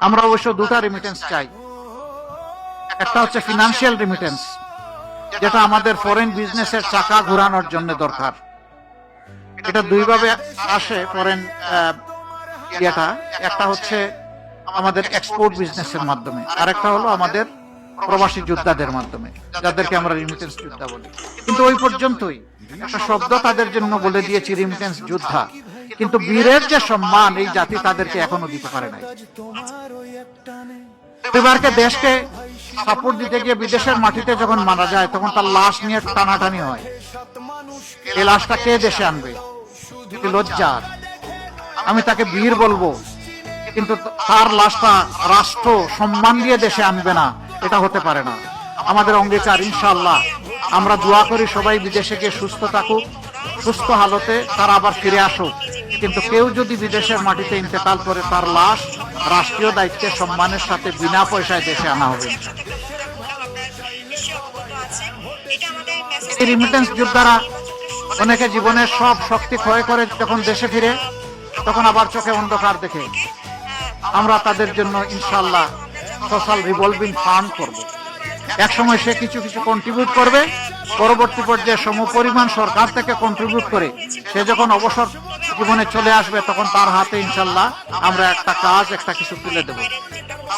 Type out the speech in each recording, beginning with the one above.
আমরা অবশ্য দুটা রেমিটেন্স চাই। একটা হচ্ছে ফিনান্সিয়াল রেমিটেন্স, যেটা আমাদের ফরেন বিজনেসের চাকা ঘোরানোর জন্য দরকার। এটা দুইভাবে আসে ফরেন ইয়েটা। একটা হচ্ছে আমাদের এক্সপোর্ট বিজনেসের মাধ্যমে, আর একটা হলো আমাদের প্রবাসী যোদ্ধাদের মাধ্যমে, যাদেরকে আমরা রিমিটেন্স যোদ্ধা বলি। কিন্তু ওই পর্যন্তই, একটা শব্দ তাদের জন্য বলে দিয়েছি রিমিটেন্স যোদ্ধা, কিন্তু বীরের যে সম্মান এই জাতি তাদেরকে এখনো দিতে পারে নাই। পরিবারকে, দেশকে সাপোর্ট দিতে গিয়ে বিদেশের মাটিতে যখন মারা যায়, তখন তার লাশ নিয়ে টানাটানি হয়। এই লাশটা কে দেশে আনবে? লজ্জার। আমি তাকে বীর বলবো, কিন্তু তার লাশটা রাষ্ট্র সম্মান দিয়ে দেশে আনবে না, এটা হতে পারে না। আমাদের অঙ্গীকার, ইনশাআল্লাহ আমরা দোয়া করি সবাই বিদেশে গিয়ে সুস্থ থাকুক, সুস্থ হালতে তারা আবার ফিরে আসুক। কিন্তু কেউ যদি বিদেশের মাটিতে ইন্তেকাল করে, তার লাশ রাষ্ট্রীয় দায়িত্বে সম্মানের সাথে বিনা পয়সায় দেশে আনা হবে। এই রিমিটেন্স যোদ্ধারা অনেকে জীবনের সব শক্তি ক্ষয় করে যখন দেশে ফিরে, তখন আবার চোখে অন্ধকার দেখে। আমরা তাদের জন্য ইনশাআল্লাহ সোশ্যাল রিভলভিং ফান্ড করব। এক সময় সে কিছু কিছু কন্ট্রিবিউট করবে, পরবর্তী পর্যায়ে সমপরিমাণ সরকার থেকে কন্ট্রিবিউট করে সে যখন অবসর জীবনে চলে আসবে, তখন তার হাতে ইনশাআল্লাহ আমরা একটা কাজ, একটা কিছু তুলে দেব।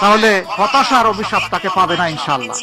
তাহলে হতাশার অভিশাপ তাকে পাবে না ইনশাআল্লাহ।